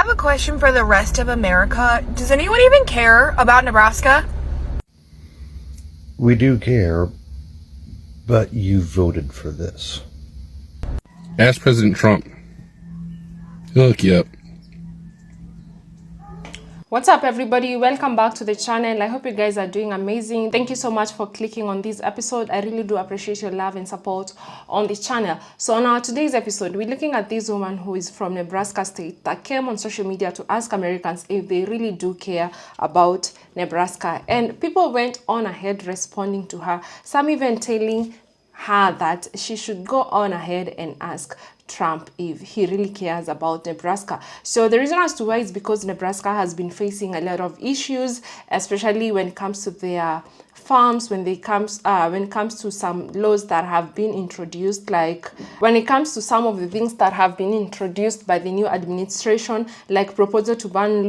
have a question for the rest of America. Does anyone even care about Nebraska? We do care, but you voted for this. Ask President Trump. He'll hook you up. What's up, everybody? Welcome back to the channel. I hope you guys are doing amazing. Thank you so much for clicking on this episode. I really do appreciate your love and support on the channel. So on our today's episode, we're looking at this woman who is from Nebraska state that came on social media to ask Americans if they really do care about Nebraska. And people went on ahead responding to her. Some even telling her that she should go on ahead and ask Trump if he really cares about Nebraska. So the reason as to why is because Nebraska has been facing a lot of issues, especially when it comes to their farms, when it comes to some laws that have been introduced, like when it comes to some of the things that have been introduced by the new administration, like proposal to ban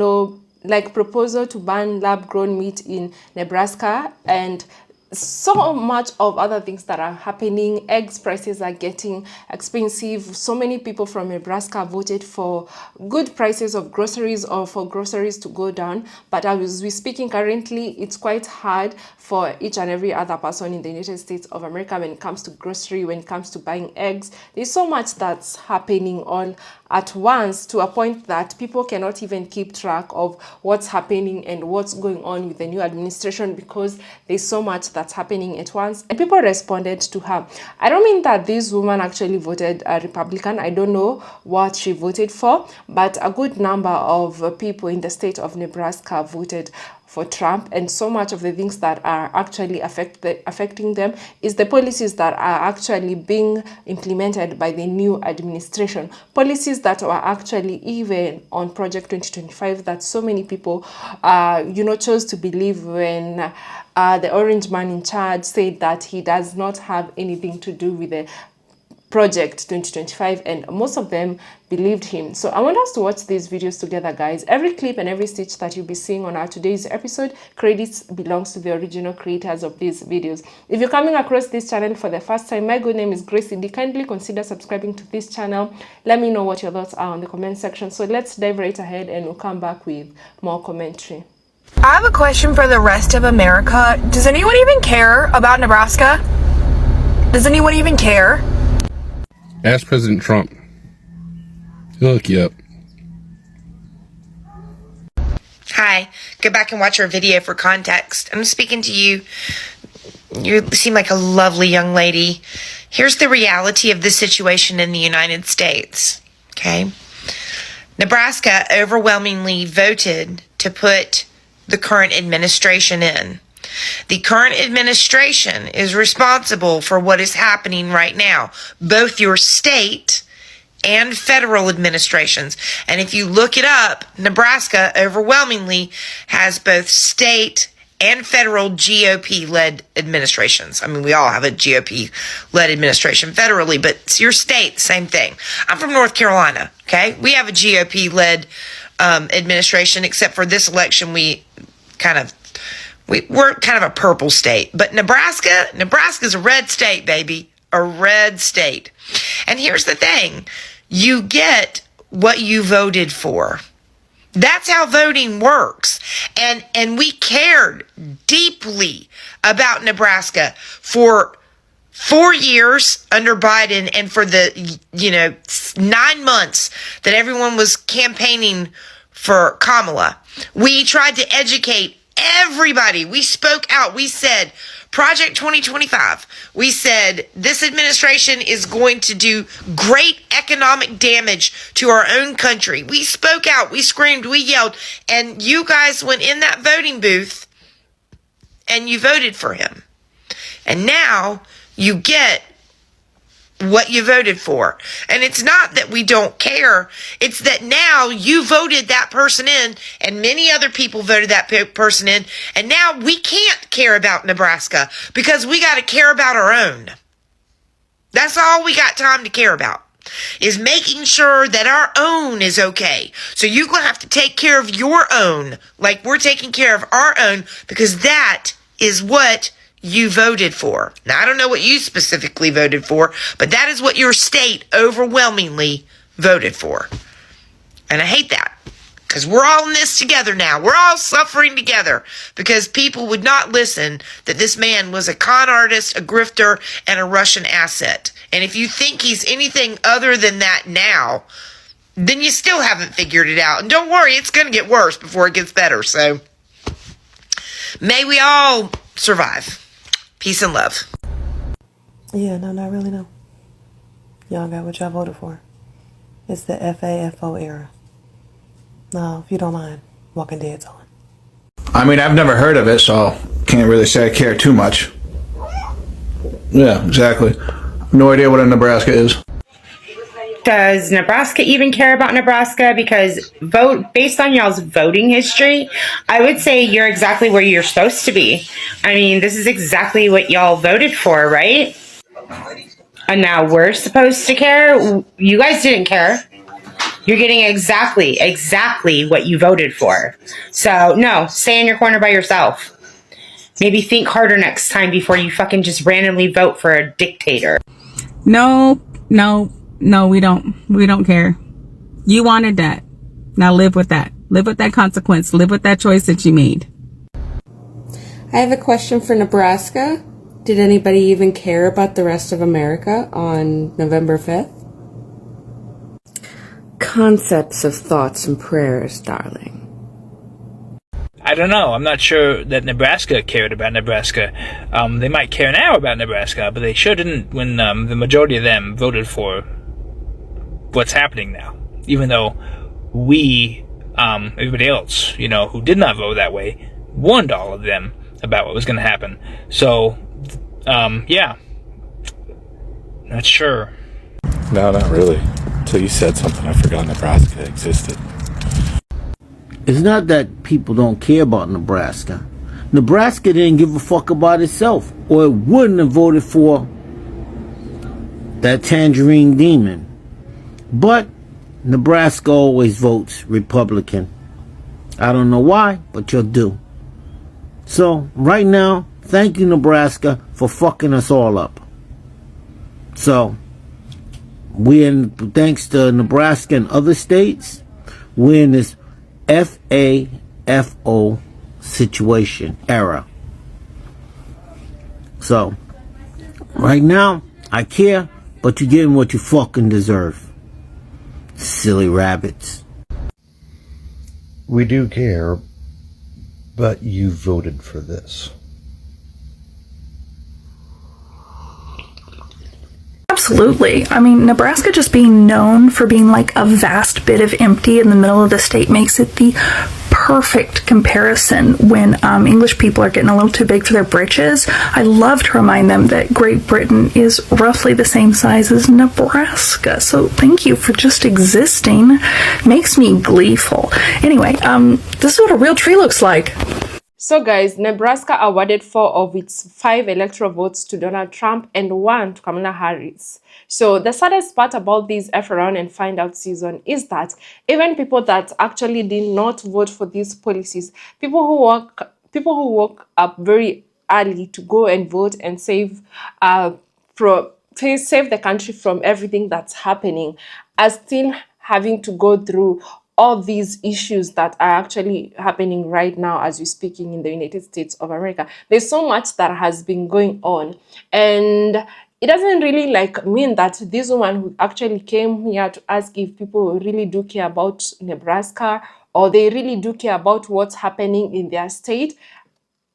lab-grown meat in Nebraska, and so much of other things that are happening. Eggs prices are getting expensive. So many people from Nebraska voted for good prices of groceries or for groceries to go down. But as we're speaking currently, it's quite hard for each and every other person in the United States of America when it comes to grocery, when it comes to buying eggs. There's so much that's happening all at once, to a point that people cannot even keep track of what's happening and what's going on with the new administration, because there's so much that's happening at once. And people responded to her. I don't mean that this woman actually voted a Republican. I don't know what she voted for, but a good number of people in the state of Nebraska voted for Trump, and so much of the things that are actually affecting them is the policies that are actually being implemented by the new administration. Policies that were actually even on Project 2025 that so many people, chose to believe when the orange man in charge said that he does not have anything to do with the Project 2025, and most of them believed him. So I want us to watch these videos together, guys. Every clip and every stitch that you'll be seeing on our today's episode, credits belongs to the original creators of these videos. If you're coming across this channel for the first time, my good name is Gracey D. Kindly consider subscribing to this channel. Let me know what your thoughts are on the comment section. So let's dive right ahead and we'll come back with more commentary. I have a question for the rest of America. Does anyone even care about Nebraska? Does anyone even care? Ask President Trump. He'll hook you up. Hi, go back and watch our video for context. I'm speaking to you. You seem like a lovely young lady. Here's the reality of the situation in the United States, okay? Nebraska overwhelmingly voted to put the current administration in. The current administration is responsible for what is happening right now, both your state and federal administrations. And if you look it up, Nebraska overwhelmingly has both state and federal GOP-led administrations. I mean, we all have a GOP-led administration federally, but it's your state, same thing. I'm from North Carolina, okay? We have a GOP-led administration, except for this election, we're kind of a purple state. But Nebraska's a red state, baby. A red state. And here's the thing. You get what you voted for. That's how voting works. And we cared deeply about Nebraska for 4 years under Biden, and for the 9 months that everyone was campaigning for Kamala. We tried to educate everybody. We spoke out. We said, Project 2025. We said, this administration is going to do great economic damage to our own country. We spoke out. We screamed. We yelled. And you guys went in that voting booth and you voted for him. And now you get what you voted for. And it's not that we don't care. It's that now you voted that person in, and many other people voted that person in, and now we can't care about Nebraska because we got to care about our own. That's all we got time to care about, is making sure that our own is okay. So you're going to have to take care of your own like we're taking care of our own, because that is what you voted for. Now, I don't know what you specifically voted for, but that is what your state overwhelmingly voted for. And I hate that. Because we're all in this together now. We're all suffering together because people would not listen that this man was a con artist, a grifter, and a Russian asset. And if you think he's anything other than that now, then you still haven't figured it out. And don't worry, it's going to get worse before it gets better. So may we all survive. Peace and love. Yeah, no, not really, no. Y'all got what y'all voted for. It's the FAFO era. No, if you don't mind, Walking Dead's on. I mean, I've never heard of it, so can't really say I care too much. Yeah, exactly. No idea what a Nebraska is. Does Nebraska even care about Nebraska? Because based on y'all's voting history, I would say you're exactly where you're supposed to be. I mean, this is exactly what y'all voted for, right? And now we're supposed to care? You guys didn't care. You're getting exactly what you voted for. So, no, stay in your corner by yourself. Maybe think harder next time before you fucking just randomly vote for a dictator. No, we don't care. You wanted that. Now live with that. Live with that consequence. Live with that choice that you made. I have a question for Nebraska. Did anybody even care about the rest of America on November 5th? Concepts of thoughts and prayers, darling. I don't know. I'm not sure that Nebraska cared about Nebraska. They might care now about Nebraska, but they sure didn't when the majority of them voted for what's happening now. Even though we, everybody else, who did not vote that way, warned all of them about what was going to happen. So, yeah. Not sure. No, not really. Until you said something, I forgot Nebraska existed. It's not that people don't care about Nebraska. Nebraska didn't give a fuck about itself, or it wouldn't have voted for that tangerine demon. But Nebraska always votes Republican. I don't know why, but you'll do. So, right now, thank you, Nebraska, for fucking us all up. So, thanks to Nebraska and other states, we're in this FAFO situation era. So, right now, I care, but you're getting what you fucking deserve. Silly rabbits. We do care, but you voted for this. Absolutely. I mean, Nebraska just being known for being like a vast bit of empty in the middle of the state makes it the perfect comparison when English people are getting a little too big for their britches. I love to remind them that Great Britain is roughly the same size as Nebraska. So thank you for just existing. Makes me gleeful. Anyway, this is what a real tree looks like. So guys, Nebraska awarded 4 of its 5 electoral votes to Donald Trump and 1 to Kamala Harris. So the saddest part about this F around and find out season is that even people that actually did not vote for these policies, people who woke up very early to go and vote and save the country from everything that's happening, are still having to go through all these issues that are actually happening right now as we're speaking in the United States of America. There's so much that has been going on, and it doesn't really mean that this woman who actually came here to ask if people really do care about Nebraska or they really do care about what's happening in their state.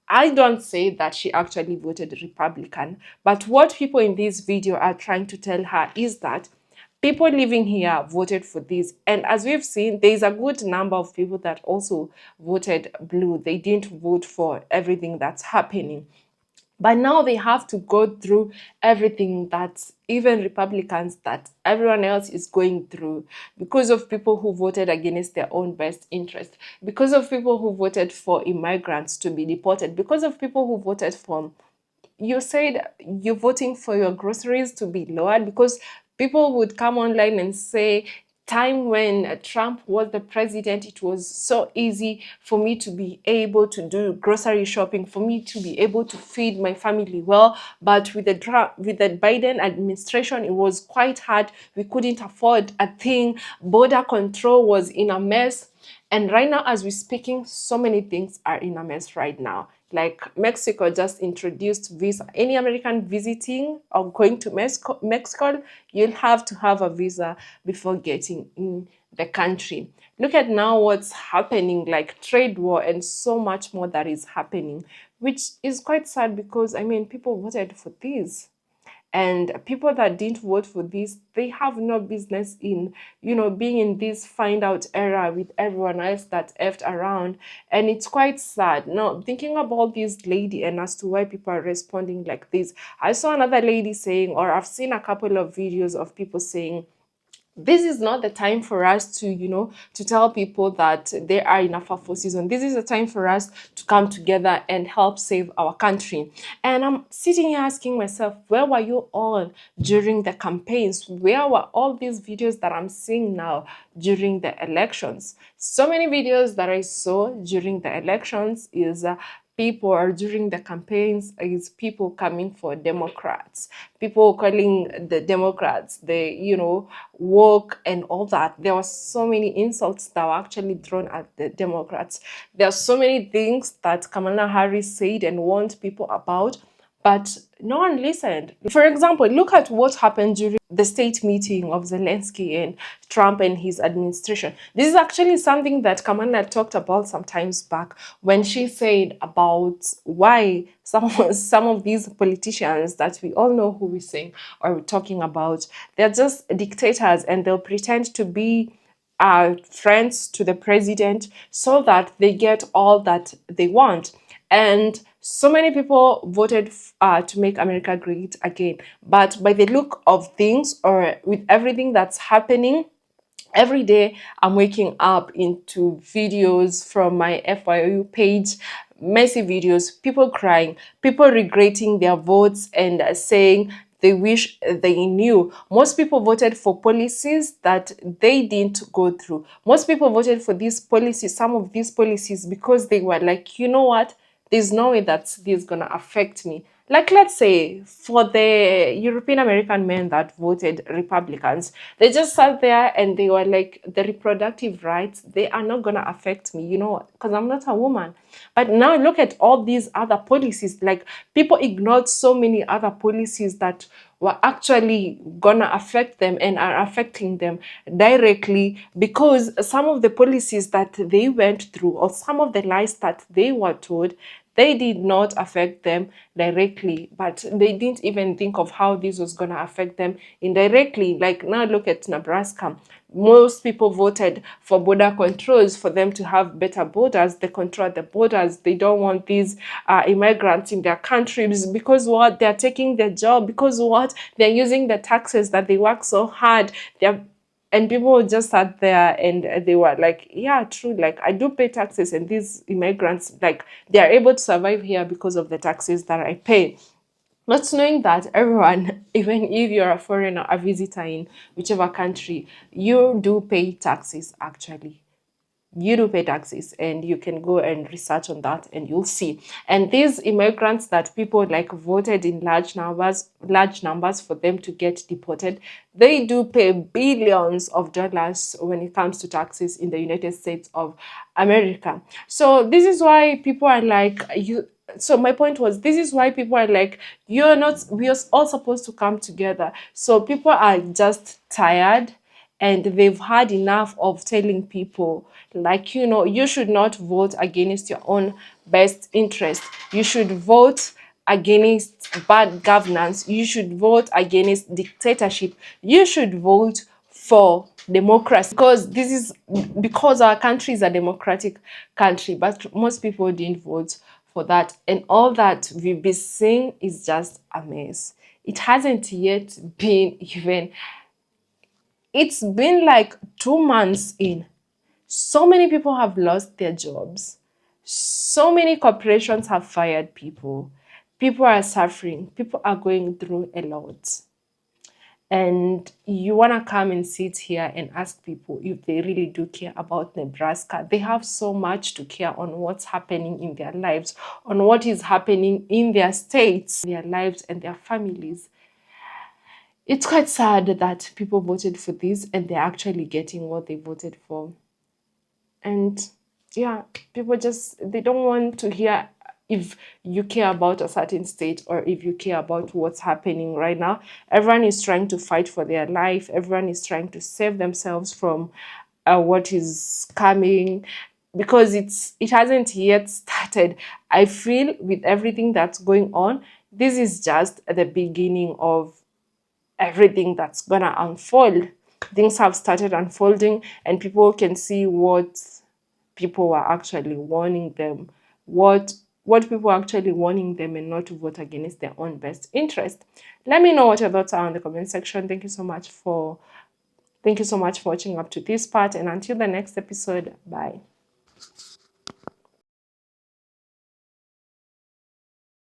I don't say that she actually voted Republican, but what people in this video are trying to tell her is that people living here voted for this. And as we've seen, there's a good number of people that also voted blue. They didn't vote for everything that's happening. But now they have to go through everything that even Republicans, that everyone else is going through, because of people who voted against their own best interest, because of people who voted for immigrants to be deported, because of people who voted for, you said you're voting for your groceries to be lowered, because people would come online and say, time when Trump was the president, it was so easy for me to be able to do grocery shopping, for me to be able to feed my family well. But with the Biden administration, it was quite hard. We couldn't afford a thing. Border control was in a mess. And right now, as we're speaking, so many things are in a mess right now. Like Mexico just introduced visa. Any American visiting or going to Mexico, you'll have to have a visa before getting in the country. Look at now what's happening, like trade war and so much more that is happening, which is quite sad because, I mean, people voted for this. And people that didn't vote for this, they have no business in, being in this find out era with everyone else that effed around. And it's quite sad. Now, thinking about this lady and as to why people are responding like this, I saw another lady saying, or I've seen a couple of videos of people saying, this is not the time for us to, to tell people that they are in a FAFO season. This is the time for us to come together and help save our country. And I'm sitting here asking myself, where were you all during the campaigns? Where were all these videos that I'm seeing now during the elections? So many videos that I saw during the elections is people are during the campaigns is people coming for Democrats, people calling the Democrats, woke and all that. There were so many insults that were actually thrown at the Democrats. There are so many things that Kamala Harris said and warned people about, but no one listened. For example, look at what happened during the state meeting of Zelensky and Trump and his administration. This is actually something that Kamala talked about some times back when she said about why some of these politicians that we all know who we're saying or we're talking about, they're just dictators and they'll pretend to be friends to the president so that they get all that they want. And so many people voted to make America great again. But by the look of things, or with everything that's happening, every day I'm waking up into videos from my FYU page, messy videos, people crying, people regretting their votes and saying they wish they knew. Most people voted for policies that they didn't go through. Most people voted for these policies, some of these policies, because they were like, you know what? There's no way that this is going to affect me. Like, let's say, for the European American men that voted Republicans, they just sat there and they were like, the reproductive rights, they are not going to affect me, because I'm not a woman. But now look at all these other policies. Like, people ignored so many other policies that were actually gonna affect them and are affecting them directly, because some of the policies that they went through or some of the lies that they were told, they did not affect them directly, but they didn't even think of how this was going to affect them indirectly. Like, now look at Nebraska. Most people voted for border controls, for them to have better borders. They control the borders. They don't want these immigrants in their countries, because what? They're taking their job, because what? They're using the taxes that they work so hard. And people just sat there and they were like, yeah, true, like, I do pay taxes, and these immigrants, like, they are able to survive here because of the taxes that I pay. Not knowing that everyone, even if you're a foreigner, a visitor in whichever country, you do pay taxes actually. You do pay taxes, and you can go and research on that and you'll see. And these immigrants that people like voted in large numbers for them to get deported, they do pay billions of dollars when it comes to taxes in the United States of America. So this is why people are like, so my point was, this is why people are like, we are all supposed to come together. So people are just tired, and they've had enough of telling people, like, you should not vote against your own best interest. You should vote against bad governance. You should vote against dictatorship. You should vote for democracy, because our country is a democratic country, but most people didn't vote for that. And all that we've been seeing is just a mess. It hasn't yet been even... It's been like 2 months in. So many people have lost their jobs. So many corporations have fired people. People are suffering. People are going through a lot. And you want to come and sit here and ask people if they really do care about Nebraska. They have so much to care on what's happening in their lives, on what is happening in their states, their lives and their families. It's quite sad that people voted for this and they're actually getting what they voted for. And yeah, people just, they don't want to hear if you care about a certain state or if you care about what's happening right now. Everyone is trying to fight for their life. Everyone is trying to save themselves from what is coming, because it hasn't yet started. I feel with everything that's going on, this is just the beginning of everything that's gonna unfold. Things have started unfolding, and people can see what people were actually warning them, what people are actually warning them, and not to vote against their own best interest. Let me know what your thoughts are in the comment section. Thank you so much for watching up to this part, and until the next episode, bye.